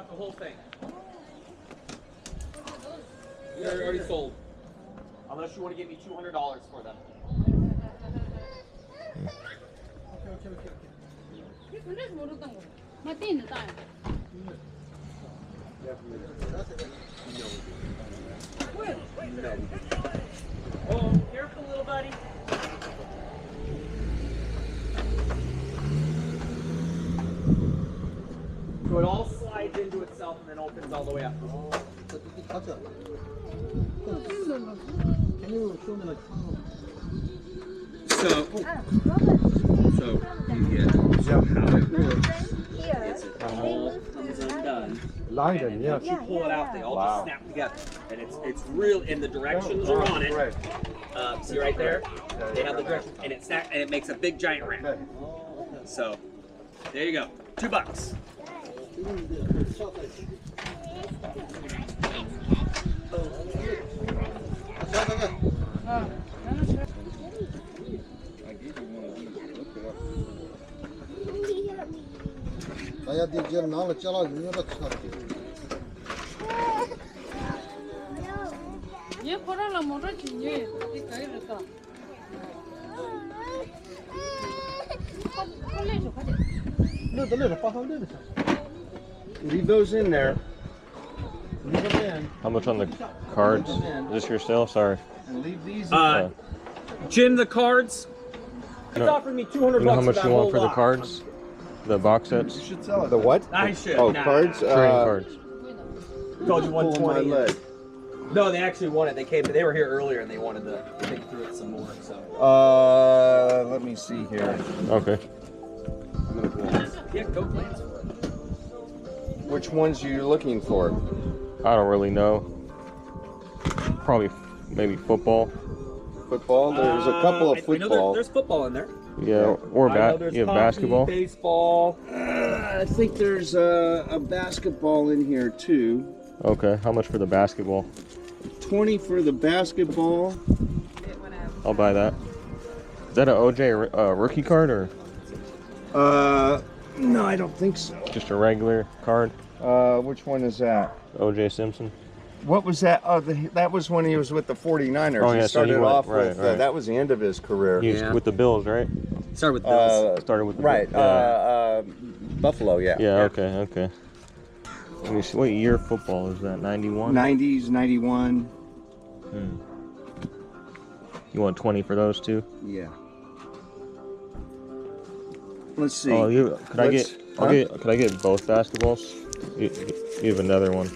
the whole thing. They're already sold. Unless you want to give me $200 for them. Oh, careful, little buddy. So it all slides into itself and then opens all the way up. Can you show me like? So you get how it works. Is it all comes undone. London, yeah. Once you pull it out, they all just snap together, and it's real. And the directions are on it. See right there? They have the directions, and it snaps, and it makes a big giant ramp. So there you go, $2. Kaya diyeceğim nalı çalar dünya da çıkartıyor. Ye pora la mora chinye, ti kai rata. Leave those in there. Leave them in. How much on the cards? Is this your sale? Sorry. And leave these in. Jim, the cards. He's offering me $200. You know how much for that you want whole for the lot. cards? The box sets? You should sell it. The what? I should. Oh, Nah. cards? Trading cards. Told you Pulling my 120. leg. No, they actually wanted. They were here earlier and they wanted to think through it some more. So. Let me see here. Okay. I'm gonna go on. Yeah, go plans for it. Which ones are you looking for? I don't really know. Probably maybe football. Football? There's a couple of I know football. there's football in there. Yeah, or I know there's hockey, basketball. baseball. I think there's a basketball in here too. Okay, how much for the basketball? 20 for the basketball. I'll buy that. Is that an OJ rookie card or No, I don't think so. just a regular card? Which one is that? OJ Simpson. What was that? Oh, that was when he was with the 49ers. Oh, yeah, he so he started went- off right, with, right. that was the end of his career. He was Yeah. with the Bills, right? Start with Bills. Started with the Right, Yeah. Buffalo, yeah. Yeah, okay. Let me see. What year football is that? 91? 90s, 91. You want 20 for those two? Yeah. Let's see. Oh, could I Let's- get both basketballs? You have another one.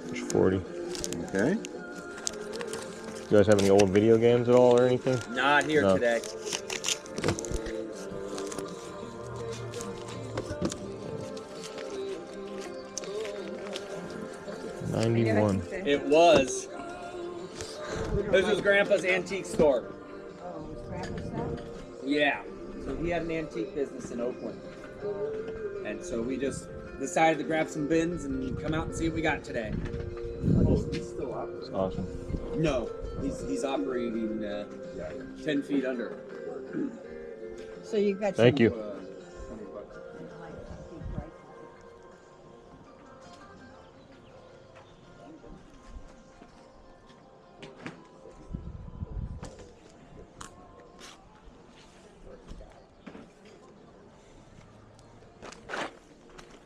There's 40. Okay. You guys have any old video games at all or anything? Not here No. today. '91. It was. This was Grandpa's antique store. Yeah. So he had an antique business in Oakland. And so we just decided to grab some bins and come out and see what we got today. Oh, he's still operating. It's awesome. No, he's operating 10 feet under. So you got Thank you.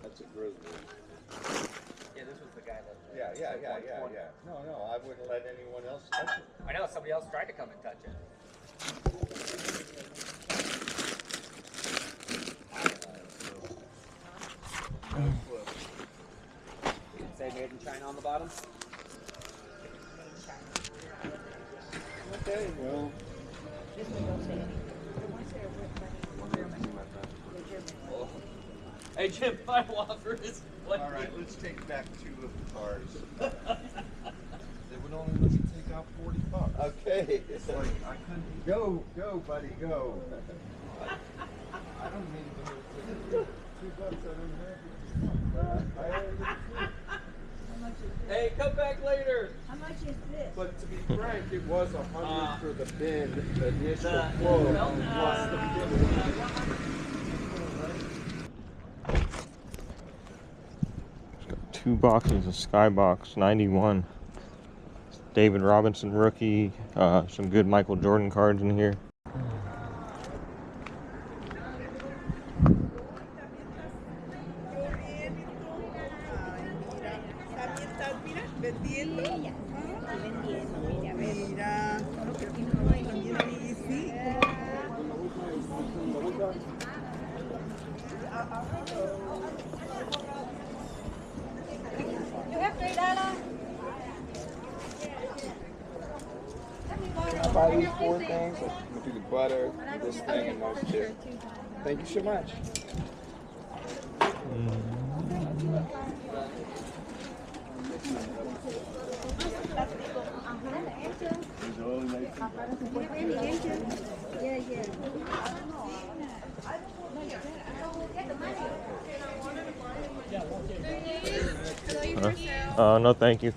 That's a grizzly. Yeah, this was the guy that. Yeah. No, I wouldn't let anyone else touch it. I know somebody else tried to come and touch it. Say made in China on the bottom. Okay, well. Hey Jim, final offer is what? All right, let's take back 2 of the cars. They would only let me take out $40. Okay. It's like I couldn't go, buddy, go. I don't need to $2 I don't have. Hey, come back later. How much is this? But to be frank, it was 100 for the bin, the initial quote, plus the Got 2 boxes of Skybox 91. David Robinson rookie. Some good Michael Jordan cards in here. I buy these 4 things. I'm gonna do the butter, this thing, and those 2. Thank you so much. No thank you.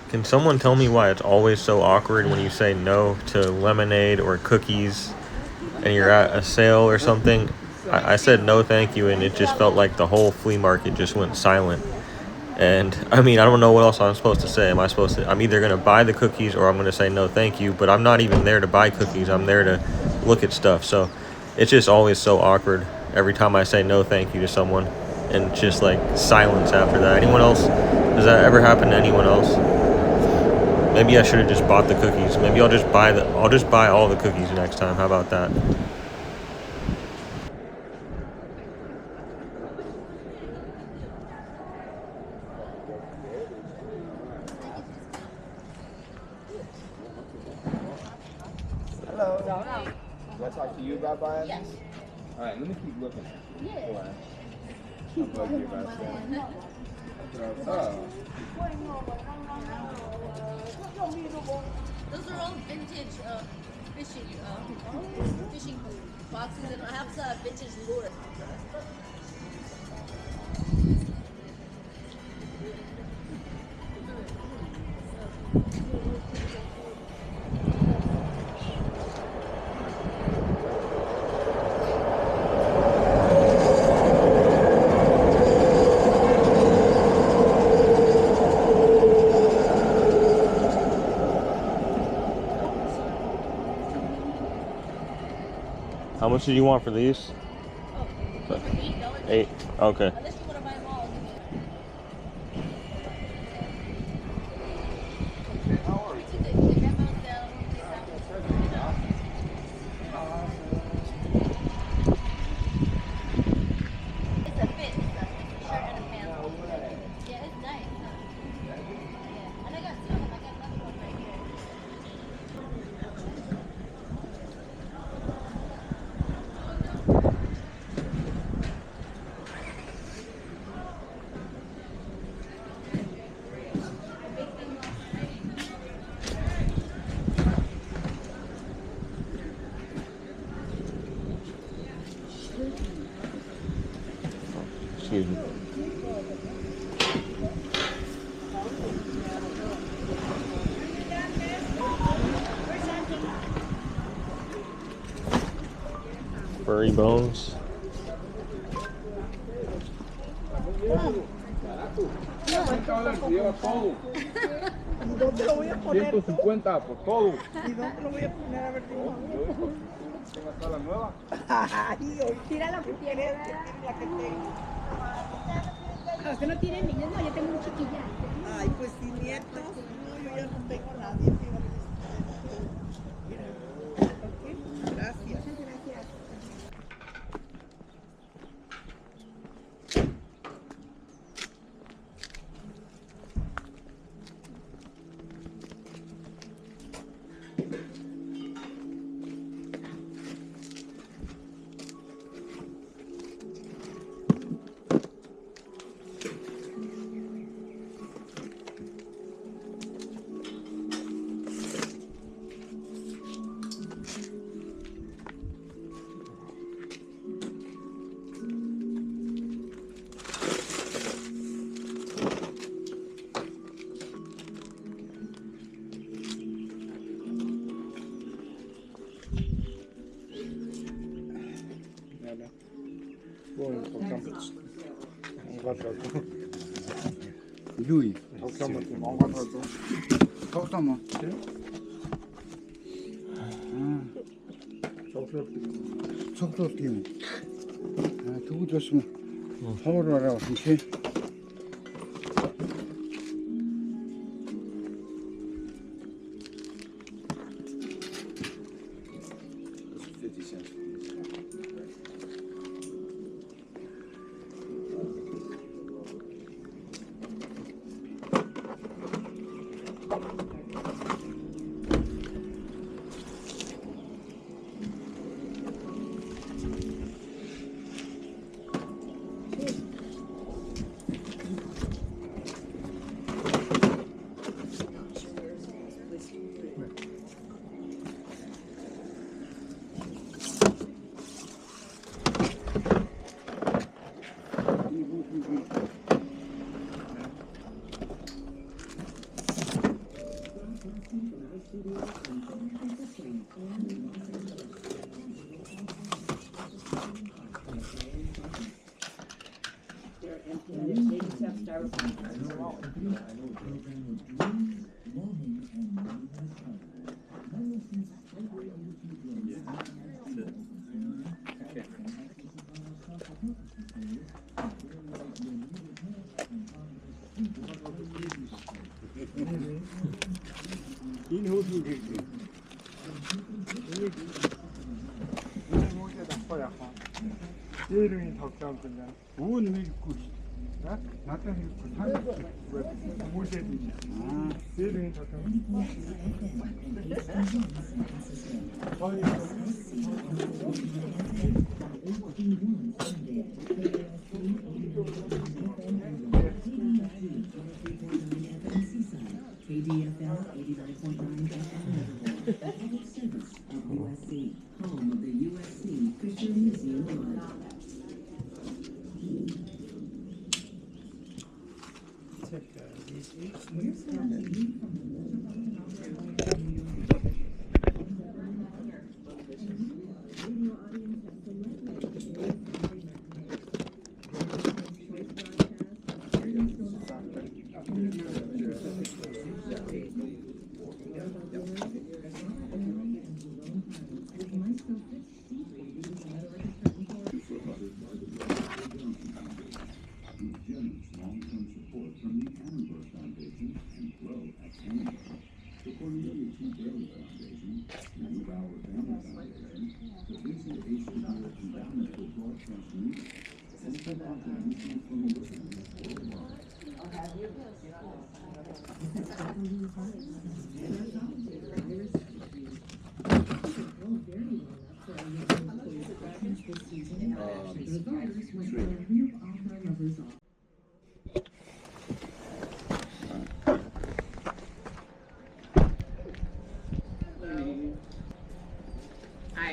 Can someone tell me why it's always so awkward when you say no to lemonade or cookies and you're at a sale or something? I said no thank you, and it just felt like the whole flea market just went silent. And I mean, I don't know what else I'm supposed to say. I'm either going to buy the cookies or I'm going to say no thank you, but I'm not even there to buy cookies. I'm there to look at stuff. So it's just always so awkward every time I say no thank you to someone, and just like silence after that. Anyone else? Does that ever happen to anyone else? Maybe I should have just bought the cookies. Maybe I'll just buy all the cookies next time. How about that? Hello. Do I talk to you about buying? Yes. All right, let me keep looking at you. Yeah. I'll bug you about that. Oh. Those are all vintage fishing boxes, and I have some vintage lure. How much did you want for these? Oh, $8. 8. Okay. Unless you want to buy them all. It's a fit. It's a shirt and a pants. Yeah, it's nice. Yeah, and I got 2 of them. I got another one right here. Excuse me. Furry bones. ¿Dónde lo voy a poner? 150 por todo. ¿Y dónde lo voy a poner? A ver, ¿tengo hasta la nueva? Ay, hoy tira la que quieres, la que tengo. ¿Usted no tiene niños? No, yo tengo un chiquilla. Ay, pues sin nietos. No, yo ya no tengo a nadie. Ok, gracias. Louis. 잠깐만. 속도 뛰면. 두고 줬으면 서울로 하라고 한치. Iedereen had kanten, ja. Hoe nu goed? Ja? Dat is goed. Hoe zit het? Iedereen had kanten. KDFL 89.9 FM public service of USC, home of the USC Fisher Museum Blood.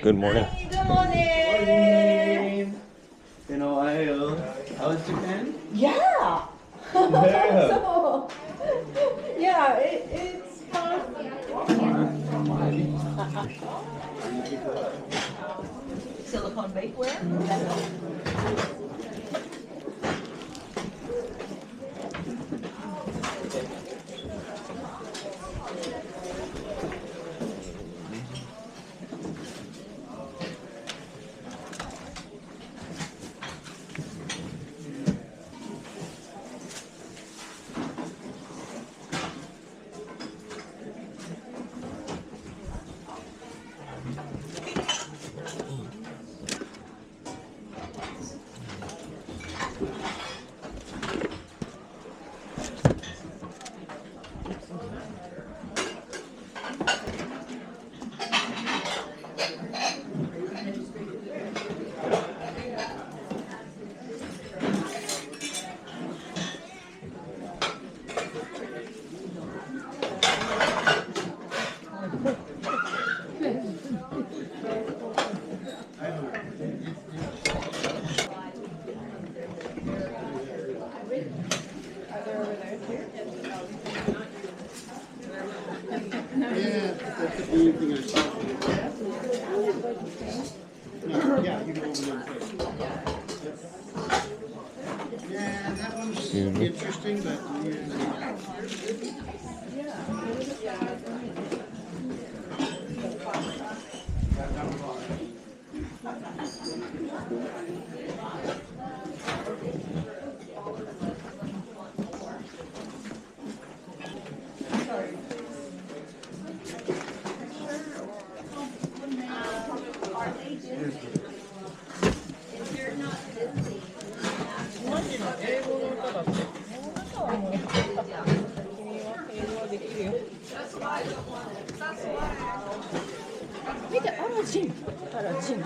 Good morning. Good morning. In Ohio. How was Japan? Yeah. So, yeah, it's fun. Silicone bakeware. Yeah, that 見て、あらジン、あらジン。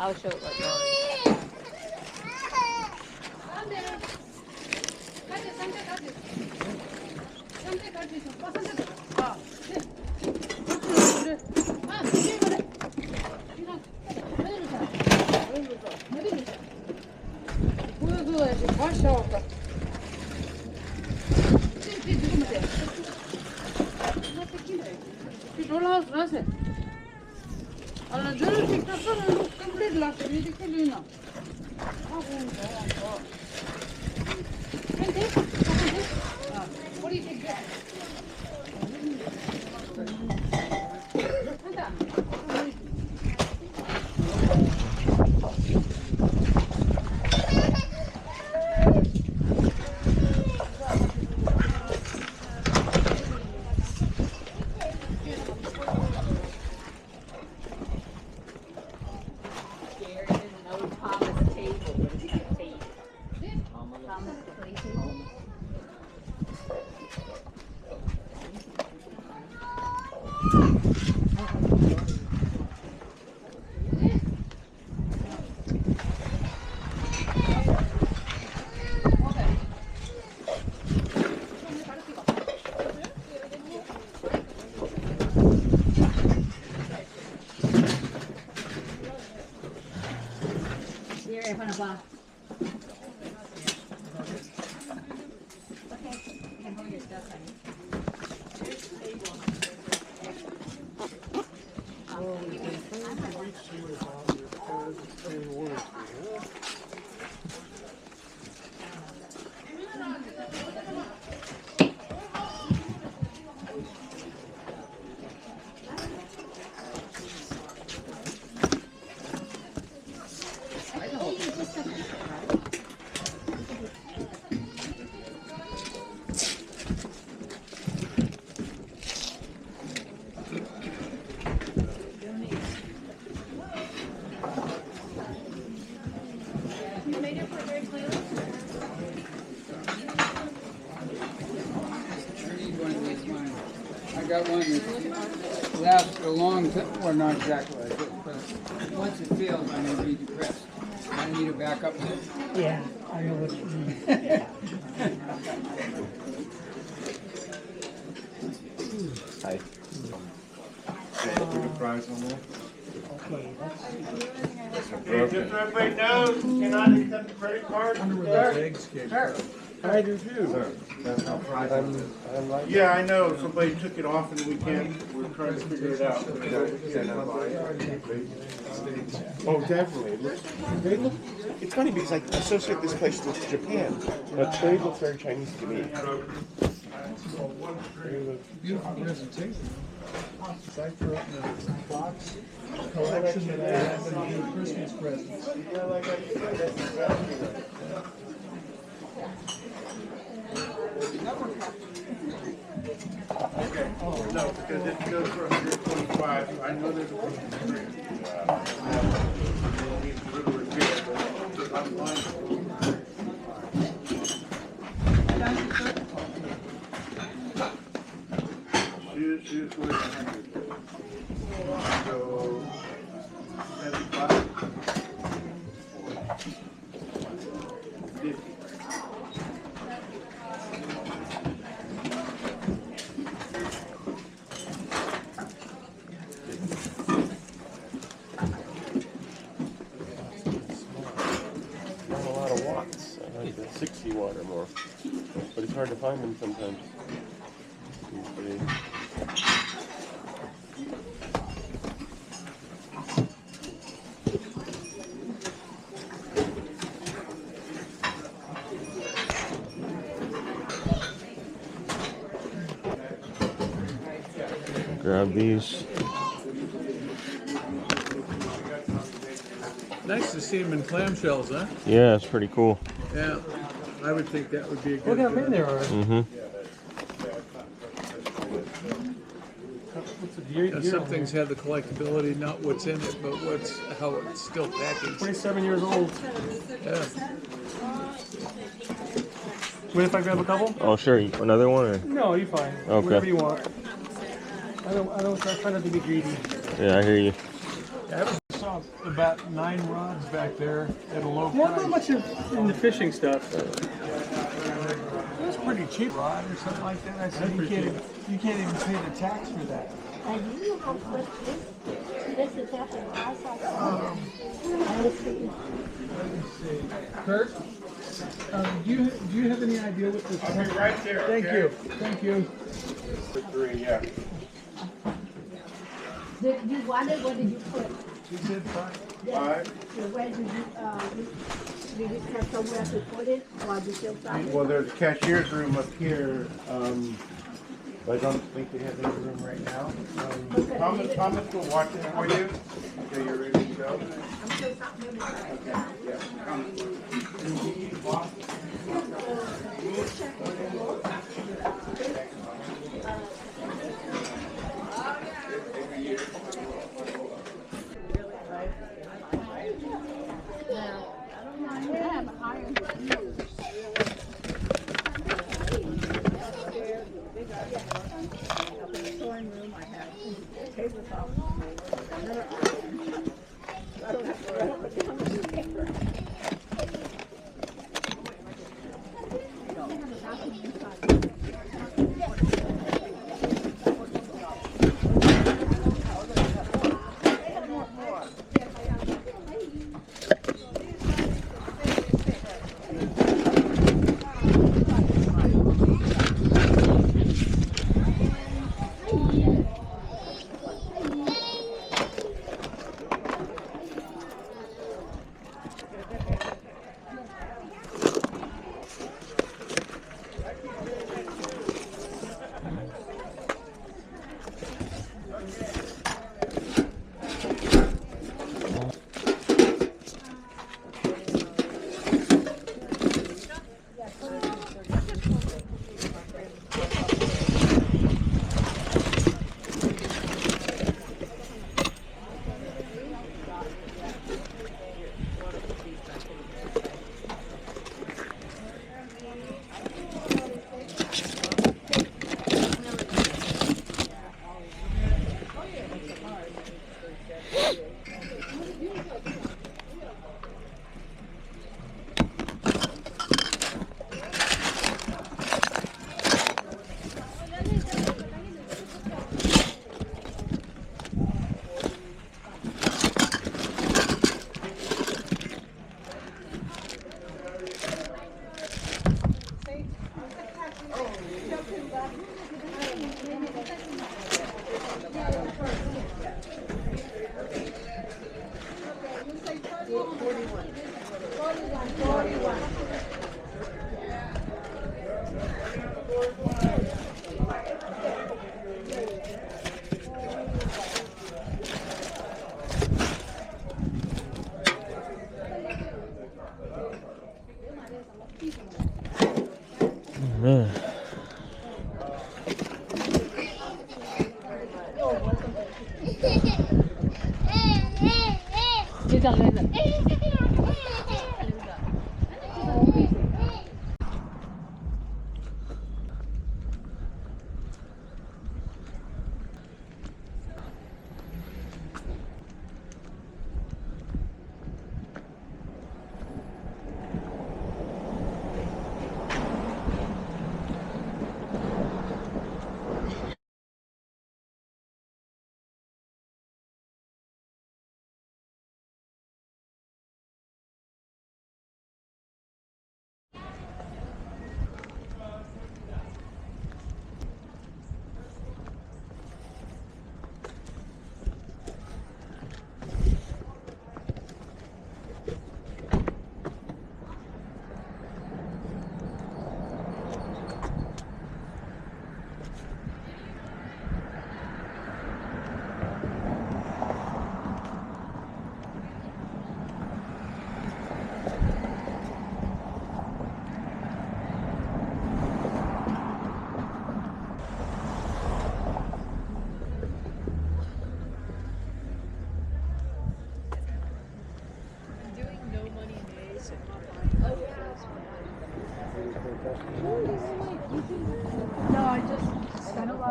I'll show it like that. Allora, giuro che cazzo non lo scamperla, vedi che lui no. Senti? What do you think? Here, Hannah, bye. got one that lasts a long time. Well, not exactly like this, but once it fails, I'm going to be depressed. I need a backup. Yeah, I know what you mean. Hi. Fries on there. Okay, that's Hey, just so everybody knows, cannot accept the credit card. I do too. That's how fries are. Yeah, I know, somebody took it off and we can't, we're trying to figure it out. Oh, definitely. They look, it's funny because I associate this place with Japan, but they look very Chinese to me. Beautiful presentation. Cipher up in a box collection that I have in the Christmas presents. Oh, no, because it goes for 125. I know there's a She was worth 100. So, 75. 50. Not a lot of watts. I like the 60 watt or more. But it's hard to find them sometimes. Grab these. Nice to see them in clamshells, huh? Yeah, it's pretty cool. Yeah, I would think that would be a good. look how many there are. Mm-hmm. What's the deer? Some things have the collectability, not what's in it, but how it's still packaged. 27 years old. Yeah. What if I grab a couple? Oh, sure. Another one? Or? No, you're fine. Okay. Whatever you want. I try not to be greedy. Yeah, I hear you. I saw about 9 rods back there at a low Not price. that much in the fishing stuff. It was pretty cheap rod or something like that. I said you can't even pay the tax for that. Kurt, do you have any idea what this? I'll be right there. Thank okay? you. Thank you. 3, yeah. Did you want it? What did you put? She said 5. 5. So where did you have somewhere to put it? Or did you find it? Well, there's a cashier's room up here. I don't think they have any room right now. Thomas will watch it for you. Okay, you're ready to go? I'm sure something will be right. Yeah.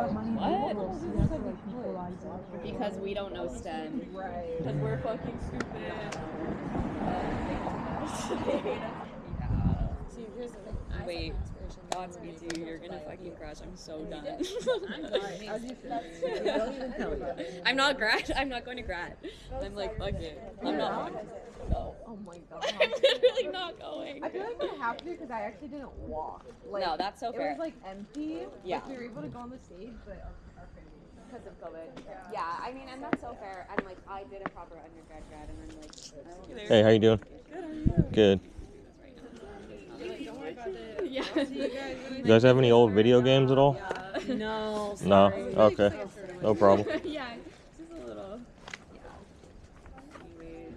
What? Because we don't know STEM. Right. Because we're fucking stupid. See, here's the thing. Wait. Godspeed to you. You're gonna fucking crash. I'm so done. I'm not grad. I'm not going to grad. I'm like, fuck it. I'm not. No. Oh my god. I'm literally not going. I feel like I have to because I actually didn't walk. Like, no, that's so fair. It was like empty. Yeah. Like, we were able to go on the stage, but because of COVID. Yeah, I mean, and that's so fair. And like, I did a proper undergrad grad, and then like. Hey, how you doing? Good. How are you? Good. Yeah. You guys have any old video games at all? No. Sorry. No. Okay. No problem. Yeah, just a little. Yeah. Anyways.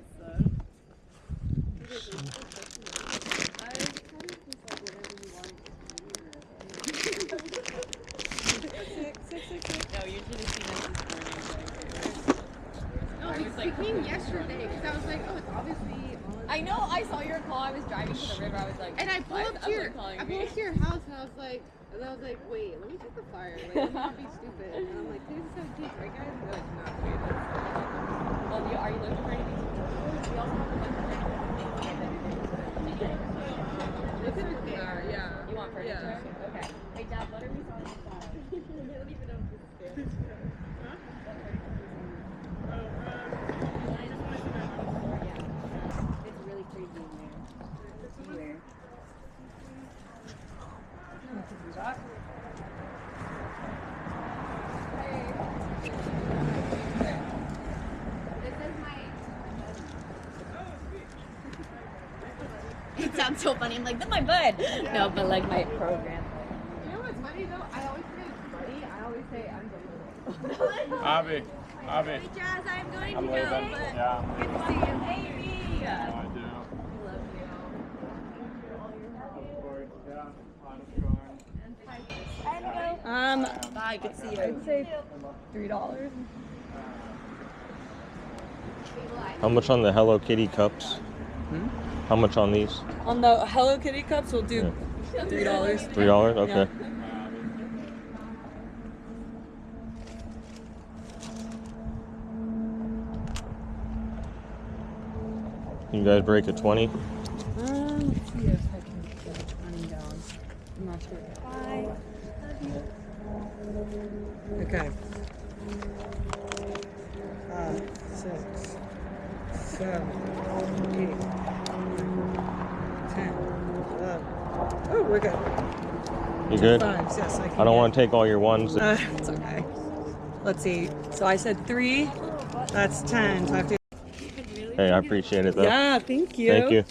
No, you should have seen us this morning. no, we came yesterday because I was like, oh, it's obviously. I know. I saw your call. I was driving to the river. I was like, and I pulled up to your house, and I was like, wait, let me check the flyer. Like, let me not be stupid. And I'm like, this is 17th, right, guys? They're like, no, dude. Well, are you looking for anything? We also have Look at the car, yeah. You want furniture? Yeah. Okay. Wait, Dad, what are we selling inside? I don't even know if this is fair. It's really crazy in there. Anywhere. It sounds so funny. I'm like, that's my bud. No, but like my program. You know what's funny though? I always say it's buddy. I always say I'm the little. Avi. Hey, Jazz, I'm going to go, leaving. but Yeah. good to see you. Amy! I do. Bye. Good to see you. I'd say $3. How much on the Hello Kitty cups? How much on these? On the Hello Kitty cups, we'll do $3. $3? Okay. Yeah. You guys break a 20? Let's see if I can get a 20 down. I'm not sure. Bye. Okay. 5, 6, 7, 8, 10, 11. Oh, we're good. You good? 5s, yes, I can. I don't want to take all your ones. It's okay. Let's see. So I said 3. That's 10. So I have to. Hey, I appreciate it though. Yeah, thank you. Thank you.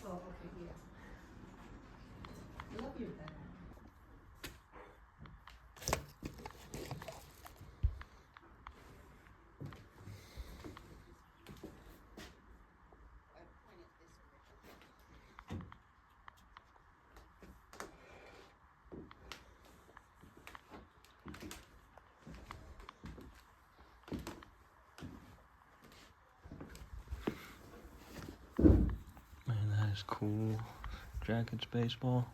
Oh, okay, yeah. I love your bag. Man, that is cool. Jackets baseball.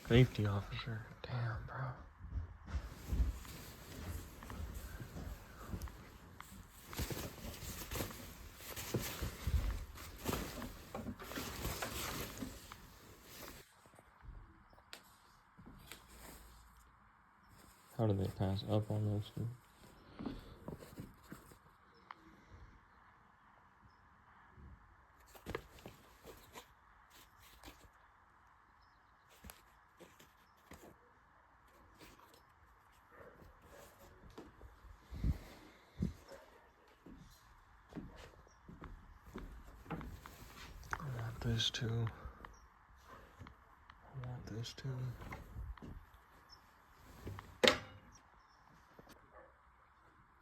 Safety officer. Damn, bro. How did they pass up on those two? I want this too. I want this too.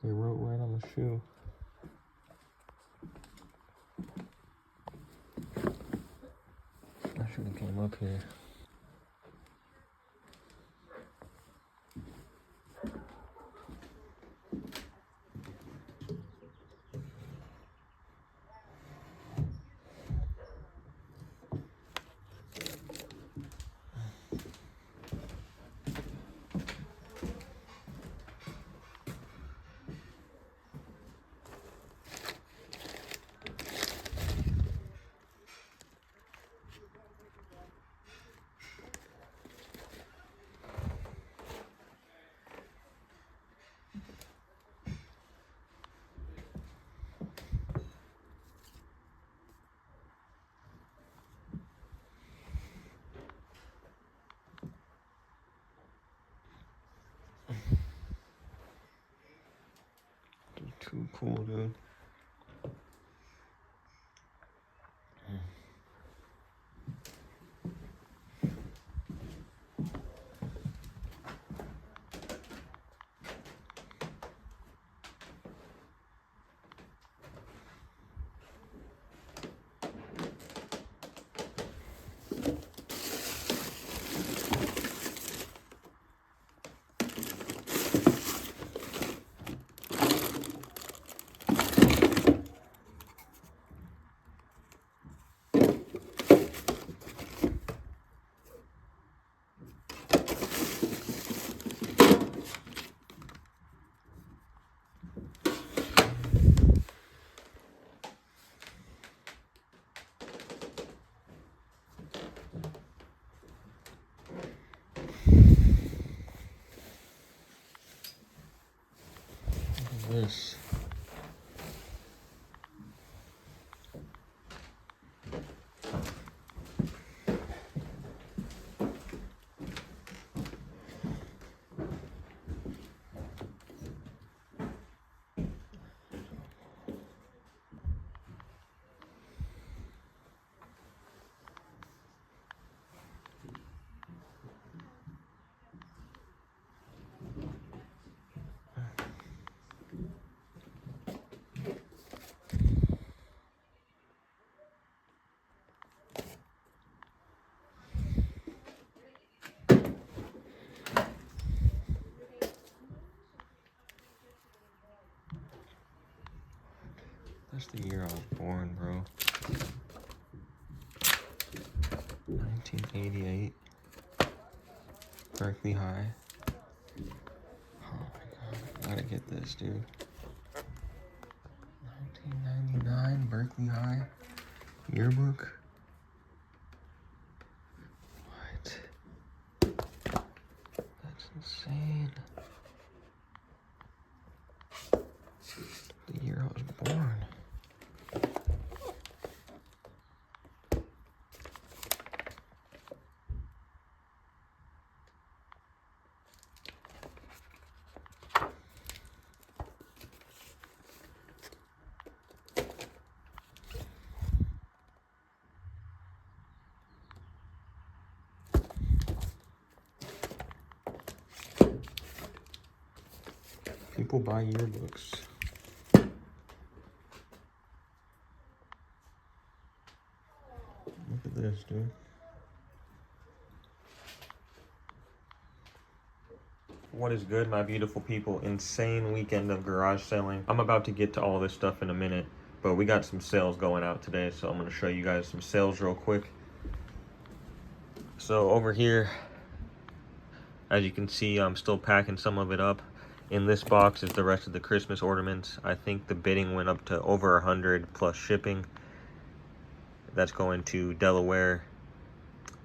They wrote right on the shoe. I should have came up here. Too cool, dude. This. That's the year I was born, bro. 1988. Berkeley High. Oh my god, I gotta get this, dude. 1999 Berkeley High yearbook. What? That's insane. The year I was born. People buy yearbooks. Look at this, dude. What is good, my beautiful people? Insane weekend of garage selling. I'm about to get to all this stuff in a minute, but we got some sales going out today, so I'm going to show you guys some sales real quick. So over here, as you can see, I'm still packing some of it up. In this box is the rest of the Christmas ornaments. I think the bidding went up to over 100 plus shipping. That's going to Delaware.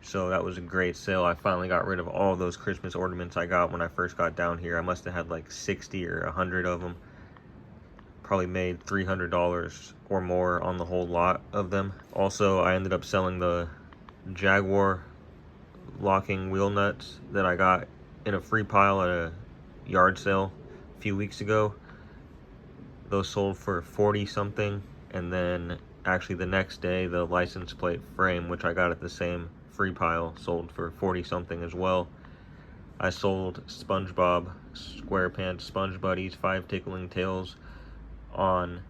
So that was a great sale. I finally got rid of all those Christmas ornaments I got when I first got down here. I must have had like 60 or 100 of them. Probably made $300 or more on the whole lot of them. Also, I ended up selling the Jaguar locking wheel nuts that I got in a free pile at a yard sale a few weeks ago. Those sold for 40 something, and then actually the next day the license plate frame, which I got at the same free pile, sold for 40 something as well. I sold SpongeBob SquarePants Sponge Buddies 5 Tickling Tails on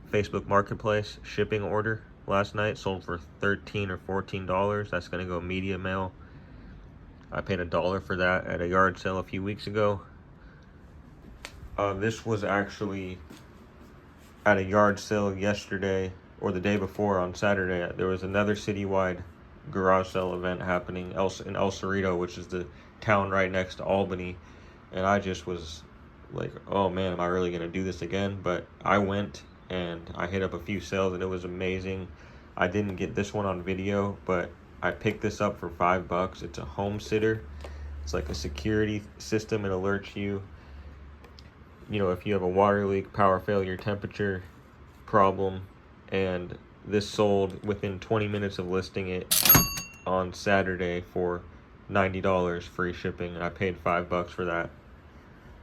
Facebook Marketplace shipping order last night, sold for $13 or $14. That's gonna go media mail. I paid $1 for that at a yard sale a few weeks ago. This was actually at a yard sale yesterday, or the day before on Saturday. There was another citywide garage sale event happening in El Cerrito, which is the town right next to Albany. And I just was like, oh man, am I really gonna do this again? But I went and I hit up a few sales and it was amazing. I didn't get this one on video, but I picked this up for $5. It's a home sitter. It's like a security system. It alerts you, you know, if you have a water leak, power failure, temperature problem. And this sold within 20 minutes of listing it on Saturday for $90 free shipping, and I paid $5 for that.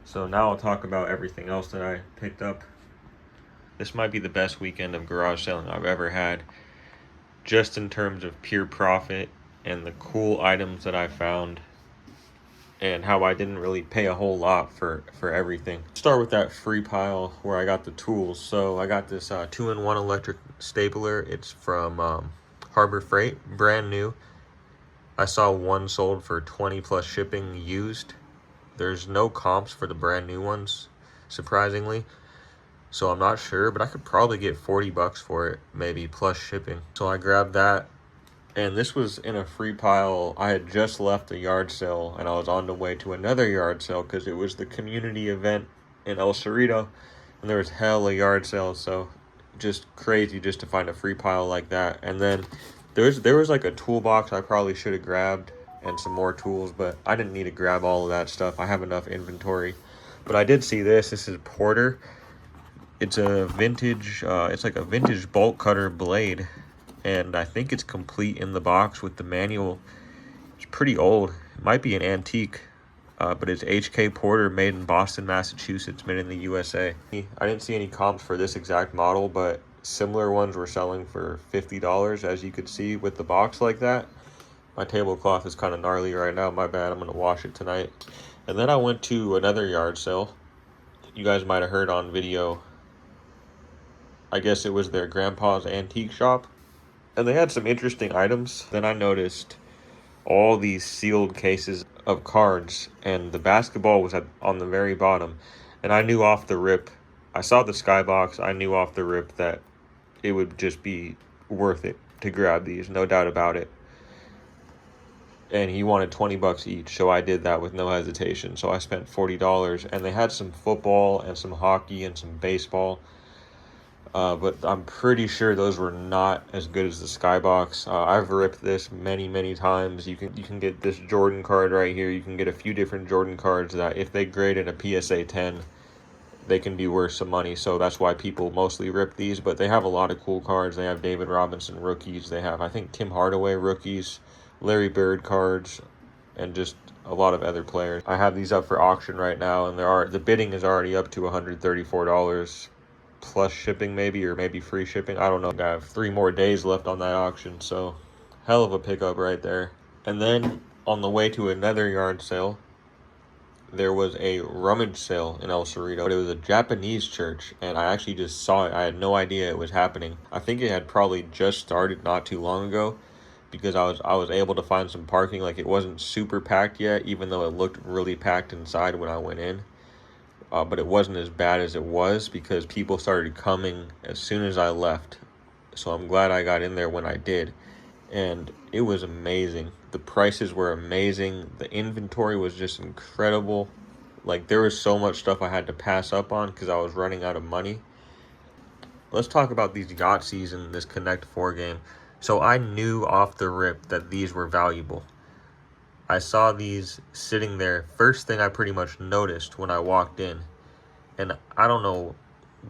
So now I'll talk about everything else that I picked up. This might be the best weekend of garage selling I've ever had, just in terms of pure profit and the cool items that I found, and how I didn't really pay a whole lot for everything. Start with that free pile where I got the tools. So I got this 2-in-1 electric stapler. It's from Harbor Freight, brand new. I saw one sold for 20 plus shipping used. There's no comps for the brand new ones, surprisingly. So I'm not sure, but I could probably get $40 for it, maybe, plus shipping. So I grabbed that. And this was in a free pile. I had just left a yard sale and I was on the way to another yard sale because it was the community event in El Cerrito and there was hella yard sales. So just crazy just to find a free pile like that. And then there was like a toolbox I probably should have grabbed and some more tools, but I didn't need to grab all of that stuff. I have enough inventory. But I did see this. This is Porter. It's a vintage, it's like a vintage bolt cutter blade. And I think it's complete in the box with the manual. It's pretty old. It might be an antique, but it's HK Porter, made in Boston, Massachusetts, made in the USA. I didn't see any comps for this exact model, but similar ones were selling for $50, as you could see with the box like that. My tablecloth is kind of gnarly right now. My bad. I'm going to wash it tonight. And then I went to another yard sale. You guys might have heard on video. I guess it was their grandpa's antique shop. And they had some interesting items. Then I noticed all these sealed cases of cards, and the basketball was on the very bottom. And I knew off the rip, I saw the skybox, I knew off the rip that it would just be worth it to grab these, no doubt about it. and he wanted 20 bucks each, so I did that with no hesitation. So I spent $40, and they had some football and some hockey and some baseball, but I'm pretty sure those were not as good as the Skybox. I've ripped this many times. You can get this Jordan card right here. You can get a few different Jordan cards that if they graded a PSA 10, they can be worth some money. So that's why people mostly rip these, but they have a lot of cool cards. They have David Robinson rookies. They have, I think, Tim Hardaway rookies, Larry Bird cards, and just a lot of other players. I have these up for auction right now, and the bidding is already up to $134 plus shipping, maybe free shipping. I don't know. I have 3 more days left on that auction, so hell of a pickup right there. And then on the way to another yard sale, there was a rummage sale in El Cerrito. It was a Japanese church, and I actually just saw it. I had no idea it was happening. I think it had probably just started not too long ago, because I was able to find some parking. Like, it wasn't super packed yet, even though it looked really packed inside when I went in. But it wasn't as bad as it was because people started coming as soon as I left. So I'm glad I got in there when I did. And it was amazing. The prices were amazing. The inventory was just incredible. Like, there was so much stuff I had to pass up on because I was running out of money. Let's talk about these Yahtzees in this Connect 4 game. So I knew off the rip that these were valuable. I saw these sitting there. First thing I pretty much noticed when I walked in. And I don't know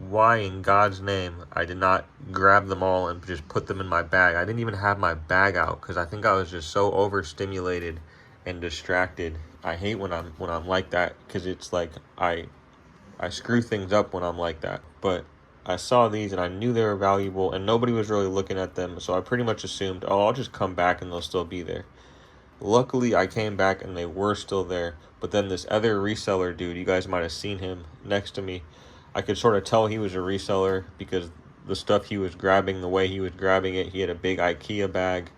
why in God's name I did not grab them all and just put them in my bag. I didn't even have my bag out because I think I was just so overstimulated and distracted. I hate when I'm like that, because it's like I screw things up when I'm like that. But I saw these and I knew they were valuable, and nobody was really looking at them, so I pretty much assumed, oh, I'll just come back and they'll still be there. Luckily, I came back and they were still there. But then this other reseller dude, you guys might have seen him next to me. I could sort of tell he was a reseller because the stuff he was grabbing, the way he was grabbing it, he had a big IKEA bag.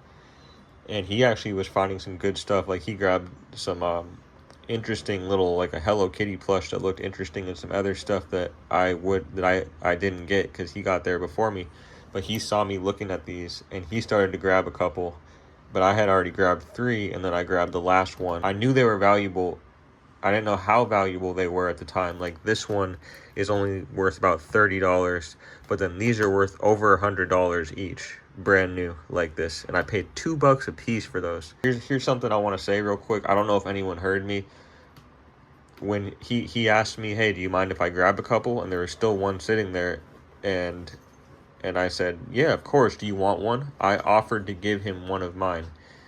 And he actually was finding some good stuff. Like, he grabbed some interesting little, like a Hello Kitty plush that looked interesting, and some other stuff that I didn't get because he got there before me. But he saw me looking at these and he started to grab a couple. But I had already grabbed 3, and then I grabbed the last one. I knew they were valuable. I didn't know how valuable they were at the time. Like, this one is only worth about $30, but then these are worth over $100 each, brand new like this. And I paid $2 a piece for those. Here's something I want to say real quick. I don't know if anyone heard me. When he asked me, hey, do you mind if I grab a couple? And there was still one sitting there, and I said, yeah, of course. Do you want one? I offered to give him one of mine.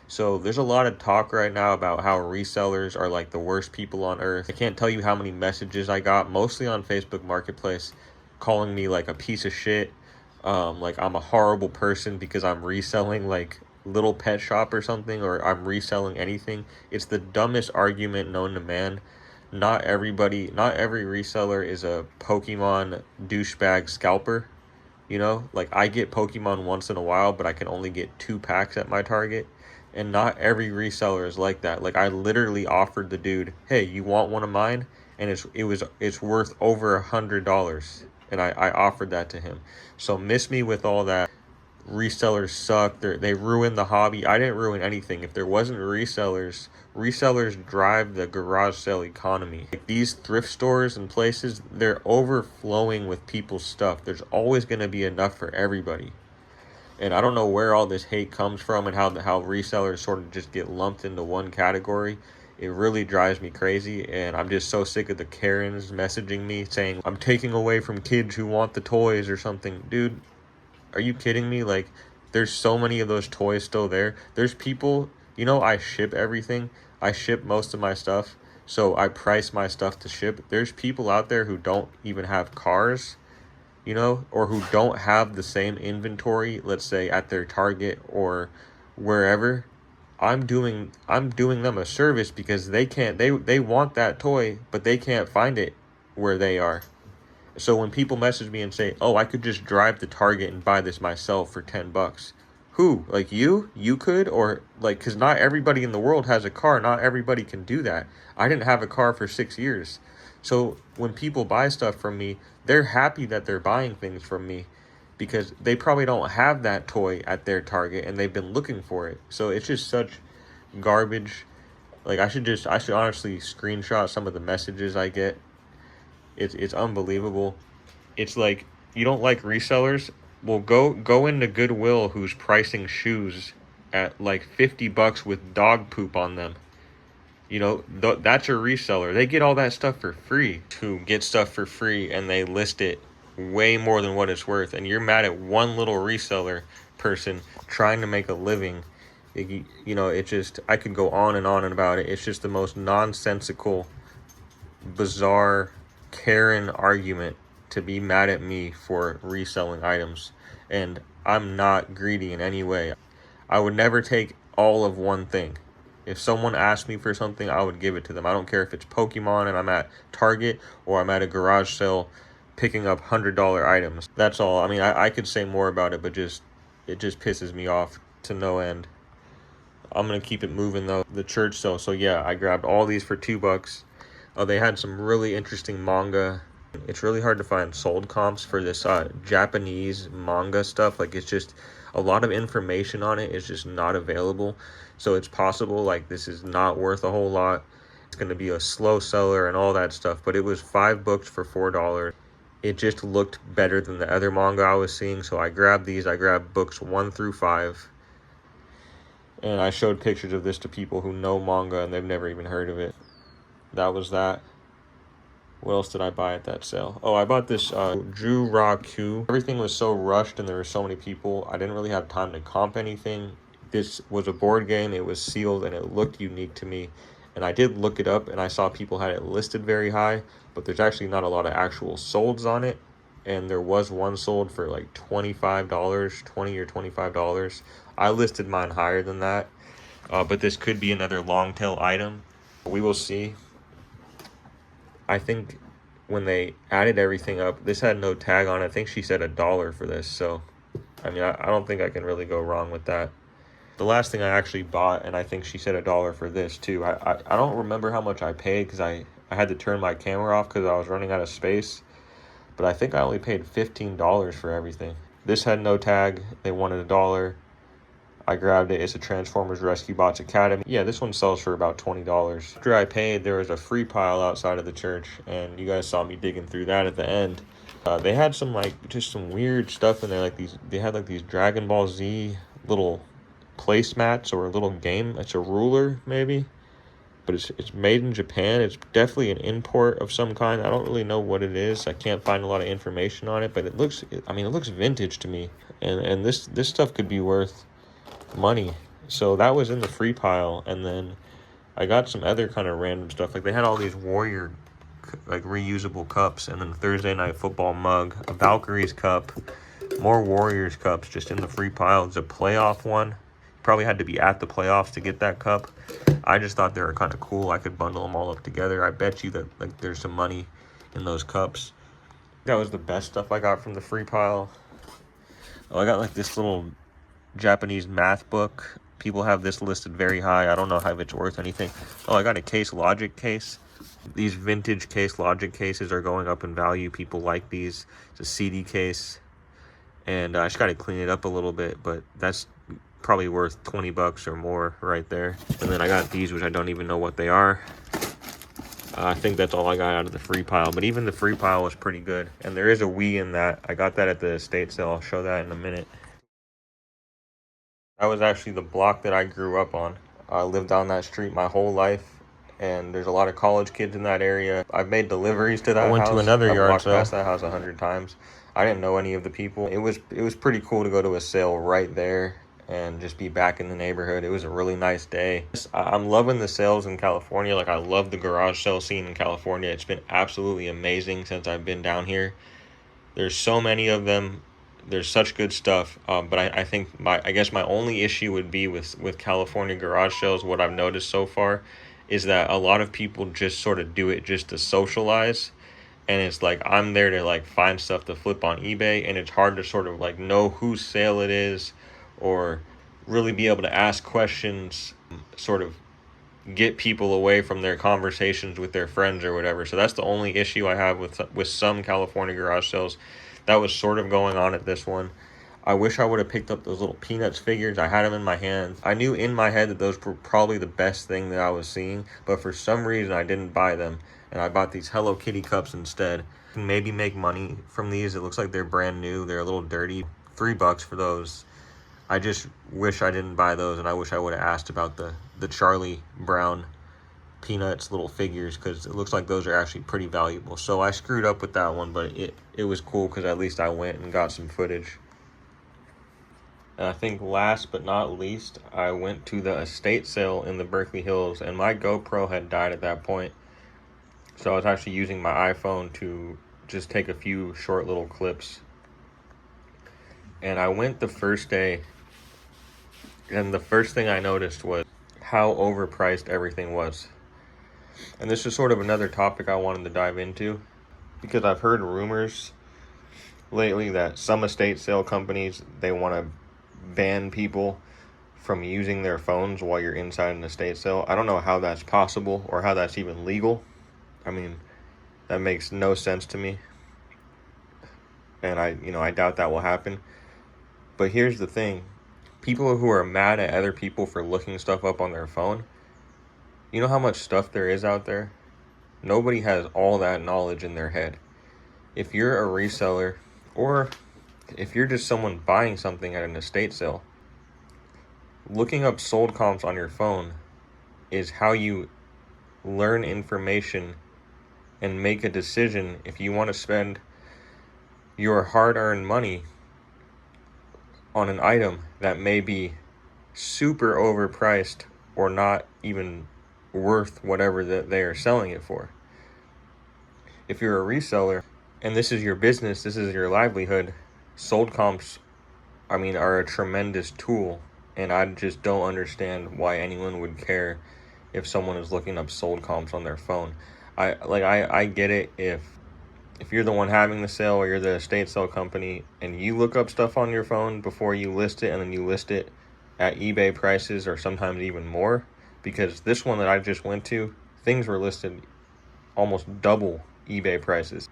So there's a lot of talk right now about how resellers are like the worst people on earth. I can't tell you how many messages I got, mostly on Facebook Marketplace, calling me like a piece of shit. Like I'm a horrible person because I'm reselling like Little Pet Shop or something, or I'm reselling anything. It's the dumbest argument known to man. Not every reseller is a Pokemon douchebag scalper. You know, like I get Pokemon once in a while, but I can only get 2 packs at my Target. And not every reseller is like that. Like, I literally offered the dude, hey, you want one of mine? And it's worth over $100. And I offered that to him. So miss me with all that. Resellers suck. They ruin the hobby. I didn't ruin anything. If there wasn't resellers drive the garage sale economy. Like, these thrift stores and places, they're overflowing with people's stuff. There's always going to be enough for everybody. And I don't know where all this hate comes from and how resellers sort of just get lumped into one category. It really drives me crazy, and I'm just so sick of the Karens messaging me saying, I'm taking away from kids who want the toys or something. Dude, are you kidding me? Like, there's so many of those toys still there. There's people, you know, I ship everything. I ship most of my stuff, so I price my stuff to ship. There's people out there who don't even have cars, you know, or who don't have the same inventory, let's say at their Target or wherever. I'm doing them a service because they want that toy, but they can't find it where they are. So when people message me and say, oh, I could just drive to Target and buy this myself for $10. Who? Like you could? Or like, because not everybody in the world has a car. Not everybody can do that. I didn't have a car for 6 years. So when people buy stuff from me, they're happy that they're buying things from me because they probably don't have that toy at their Target and they've been looking for it. So it's just such garbage. Like I should honestly screenshot some of the messages I get. It's unbelievable. It's like, you don't like resellers? Well, go into Goodwill, who's pricing shoes at like $50 with dog poop on them. You know, that's a reseller. They get all that stuff for free. To get stuff for free and they list it way more than what it's worth, and you're mad at one little reseller person trying to make a living. You know, it just, I could go on and about it. It's just the most nonsensical, bizarre Karen argument to be mad at me for reselling items. And I'm not greedy in any way. I would never take all of one thing. If someone asked me for something, I would give it to them. I don't care if it's Pokemon and I'm at Target or I'm at a garage sale picking up $100 items. That's all. I mean, I could say more about it, but it just pisses me off to no end. I'm going to keep it moving though. The church sale. So yeah, I grabbed all these for $2. They had some really interesting manga. It's really hard to find sold comps for this Japanese manga stuff. Like, it's just a lot of information on it is just not available. So it's possible like this is not worth a whole lot. It's going to be a slow seller and all that stuff. But it was 5 books for $4. It just looked better than the other manga I was seeing. So I grabbed these. I grabbed books 1 through 5. And I showed pictures of this to people who know manga and they've never even heard of it. That was that. What else did I buy at that sale? Oh, I bought this Ju Ra Q. Everything was so rushed and there were so many people. I didn't really have time to comp anything. This was a board game. It was sealed and it looked unique to me. And I did look it up and I saw people had it listed very high, but there's actually not a lot of actual solds on it. And there was one sold for like $25, $20 or $25. I listed mine higher than that. But this could be another long tail item. We will see. I think when they added everything up, this had no tag on it. I think she said $1 for this. So, I mean, I don't think I can really go wrong with that. The last thing I actually bought, and I think she said $1 for this too. I don't remember how much I paid because I had to turn my camera off because I was running out of space. But I think I only paid $15 for everything. This had no tag. They wanted $1. I grabbed it. It's a Transformers Rescue Bots Academy. Yeah, this one sells for about $20. After I paid, there was a free pile outside of the church, and you guys saw me digging through that at the end. They had some just some weird stuff in there, like they had these Dragon Ball Z little placemats or a little game. It's a ruler maybe, but it's made in Japan. It's definitely an import of some kind. I don't really know what it is. I can't find a lot of information on it, but it looks vintage to me, and this stuff could be worth money. So that was in the free pile. And then I got some other kind of random stuff. Like they had all these Warrior reusable cups, and then a Thursday Night Football mug, a Valkyries cup, more Warriors cups just in the free pile. It's a playoff one. Probably had to be at the playoffs to get that cup. I just thought they were kind of cool. I could bundle them all up together. I bet you that there's some money in those cups. That was the best stuff I got from the free pile. Oh, I got this little Japanese math book. People have this listed very high. I don't know if it's worth anything. Oh, I got a Case Logic case. These vintage Case Logic cases are going up in value. People like these. It's a CD case, and I just got to clean it up a little bit, but that's probably worth $20 or more right there. And then I got these, which I don't even know what they are. I think that's all I got out of the free pile, but even the free pile was pretty good. And there is a Wii in that. I got that at the estate sale. I'll show that in a minute. That was actually the block that I grew up on. I lived down that street my whole life, and there's a lot of college kids in that area. I've made deliveries to that house. I went to another yard sale. I've walked past that house 100 times. I didn't know any of the people. It was pretty cool to go to a sale right there and just be back in the neighborhood. It was a really nice day. I'm loving the sales in California. Like, I love the garage sale scene in California. It's been absolutely amazing since I've been down here. There's so many of them. There's such good stuff, but I think I guess my only issue would be with California garage sales. What I've noticed so far is that a lot of people just sort of do it just to socialize, and it's like I'm there to find stuff to flip on eBay, and it's hard to sort of know whose sale it is, or really be able to ask questions, sort of get people away from their conversations with their friends or whatever. So that's the only issue I have with some California garage sales. That was sort of going on at this one. I wish I would have picked up those little Peanuts figures. I had them in my hands. I knew in my head that those were probably the best thing that I was seeing, but for some reason I didn't buy them, and I bought these Hello Kitty cups instead. Can maybe make money from these. It looks like they're brand new. They're a little dirty. $3 for those. I just wish I didn't buy those, and I wish I would have asked about the Charlie Brown Peanuts little figures, because it looks like those are actually pretty valuable. So I screwed up with that one, but it was cool because at least I went and got some footage. And I think last but not least, I went to the estate sale in the Berkeley Hills, and my GoPro had died at that point. So I was actually using my iPhone to just take a few short little clips. And I went the first day, and the first thing I noticed was how overpriced everything was. And this is sort of another topic I wanted to dive into, because I've heard rumors lately that some estate sale companies, they want to ban people from using their phones while you're inside an estate sale. I don't know how that's possible or how that's even legal. I mean, that makes no sense to me. And I doubt that will happen. But here's the thing. People who are mad at other people for looking stuff up on their phone, you know how much stuff there is out there? Nobody has all that knowledge in their head. If you're a reseller, or if you're just someone buying something at an estate sale, looking up sold comps on your phone is how you learn information and make a decision if you want to spend your hard-earned money on an item that may be super overpriced or not even worth whatever that they are selling it for. If you're a reseller and this is your business, this is your livelihood, sold comps, are a tremendous tool, and I just don't understand why anyone would care if someone is looking up sold comps on their phone. I get it if you're the one having the sale or you're the estate sale company and you look up stuff on your phone before you list it, and then you list it at eBay prices or sometimes even more, because this one that I just went to, things were listed almost double eBay prices.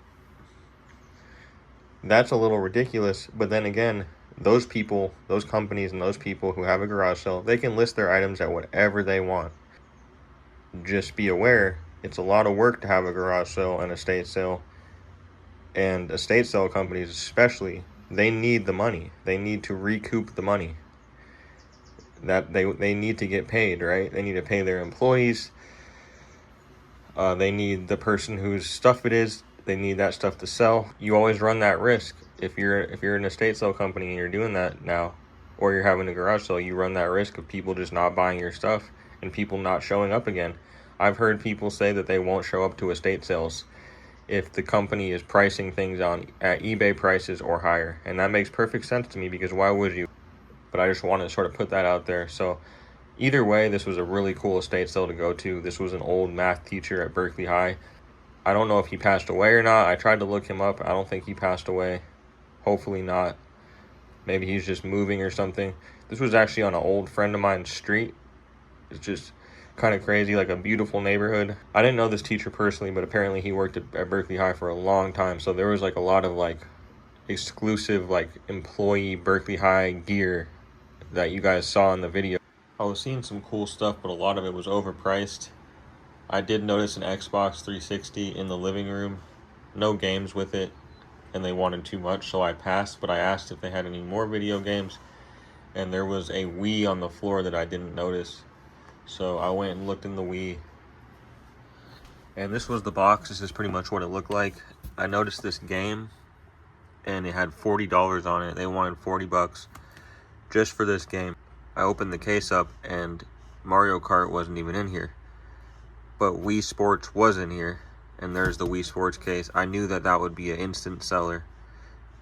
That's a little ridiculous, but then again, those people, those companies and those people who have a garage sale, they can list their items at whatever they want. Just be aware, it's a lot of work to have a garage sale and estate sale. And estate sale companies especially, they need the money. They need to recoup the money. That they need to get paid, right? They need to pay their employees. They need the person whose stuff it is. They need that stuff to sell. You always run that risk. If you're an estate sale company and you're doing that now, or you're having a garage sale, you run that risk of people just not buying your stuff and people not showing up again. I've heard people say that they won't show up to estate sales if the company is pricing things at eBay prices or higher. And that makes perfect sense to me, because why would you? But I just wanted to sort of put that out there. So either way, this was a really cool estate sale to go to. This was an old math teacher at Berkeley High. I don't know if he passed away or not. I tried to look him up. I don't think he passed away. Hopefully not. Maybe he's just moving or something. This was actually on an old friend of mine's street. It's just kind of crazy, like a beautiful neighborhood. I didn't know this teacher personally, but apparently he worked at Berkeley High for a long time. So there was like a lot of like exclusive like employee Berkeley High gear that you guys saw in the video. I was seeing some cool stuff, but a lot of it was overpriced. I did notice an Xbox 360 in the living room. No games with it, and they wanted too much, so I passed. But I asked if they had any more video games, and there was a Wii on the floor that I didn't notice. So I went and looked in the Wii. And this was the box. This is pretty much what it looked like. I noticed this game, and it had $40 on it. They wanted $40 just for this game. I opened the case up, and Mario Kart wasn't even in here. But Wii Sports was in here, and there's the Wii Sports case. I knew that that would be an instant seller,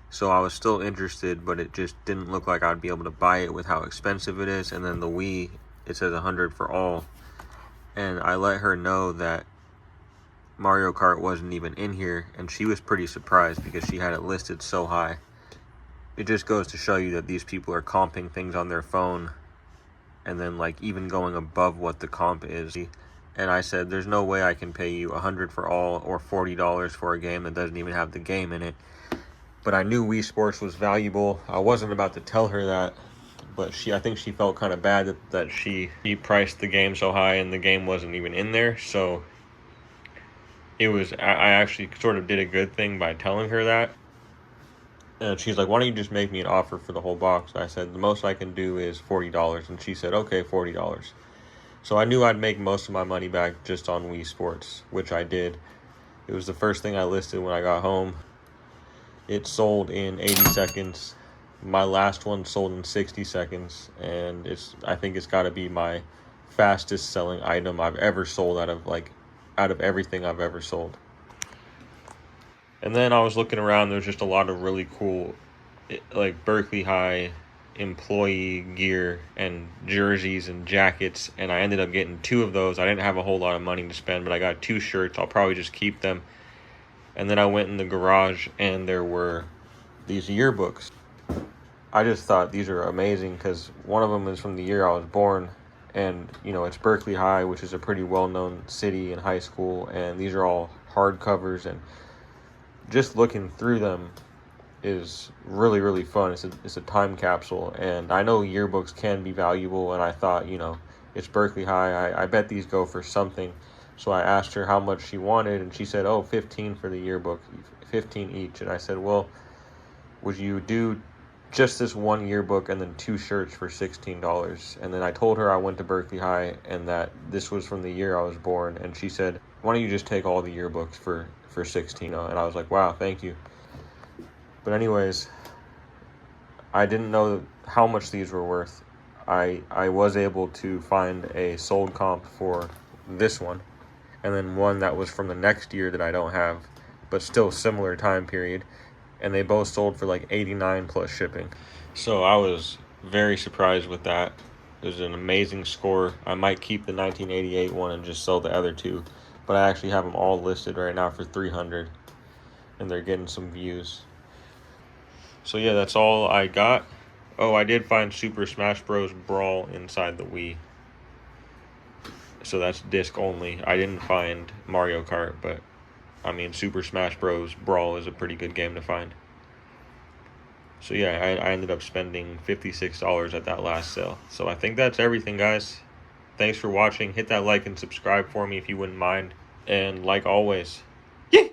so I was still interested, but it just didn't look like I'd be able to buy it with how expensive it is. And then the Wii, it says 100 for all, and I let her know that Mario Kart wasn't even in here, and she was pretty surprised because she had it listed so high. It just goes to show you that these people are comping things on their phone, and then like even going above what the comp is. And I said, there's no way I can pay you 100 for all or $40 for a game that doesn't even have the game in it. but I knew Wii Sports was valuable. I wasn't about to tell her that, but I think she felt kind of bad that she priced the game so high and the game wasn't even in there. So I actually sort of did a good thing by telling her that. And she's like, why don't you just make me an offer for the whole box? I said, the most I can do is $40. And she said, okay, $40. So I knew I'd make most of my money back just on Wii Sports, which I did. It was the first thing I listed when I got home. It sold in 80 seconds. My last one sold in 60 seconds. And I think it's got to be my fastest selling item I've ever sold out of everything I've ever sold. And then I was looking around, there's just a lot of really cool, like Berkeley High employee gear and jerseys and jackets, and I ended up getting 2 of those. I didn't have a whole lot of money to spend, but I got 2 shirts. I'll probably just keep them. And then I went in the garage, and there were these yearbooks. I just thought these are amazing because one of them is from the year I was born, and it's Berkeley High, which is a pretty well-known city and high school, and these are all hardcovers, and just looking through them is really, really fun. It's a time capsule, and I know yearbooks can be valuable, and I thought, it's Berkeley High. I bet these go for something. So I asked her how much she wanted, and she said, oh, 15 for the yearbook, 15 each. And I said, well, would you do just this one yearbook and then 2 shirts for $16? And then I told her I went to Berkeley High and that this was from the year I was born, and she said, why don't you just take all the yearbooks for $16? And I was like, wow, thank you. But anyways, I didn't know how much these were worth. I was able to find a sold comp for this one, and then one that was from the next year that I don't have, but still similar time period, and they both sold for like $89 plus shipping. So I was very surprised with that. It was an amazing score. I might keep the 1988 one and just sell the other 2. But I actually have them all listed right now for $300, and they're getting some views. So yeah, that's all I got. Oh, I did find Super Smash Bros. Brawl inside the Wii. So that's disc only. I didn't find Mario Kart, but I mean, Super Smash Bros. Brawl is a pretty good game to find. So yeah, I ended up spending $56 at that last sale. So I think that's everything, guys. Thanks for watching. Hit that like and subscribe for me if you wouldn't mind. And like always, yeah.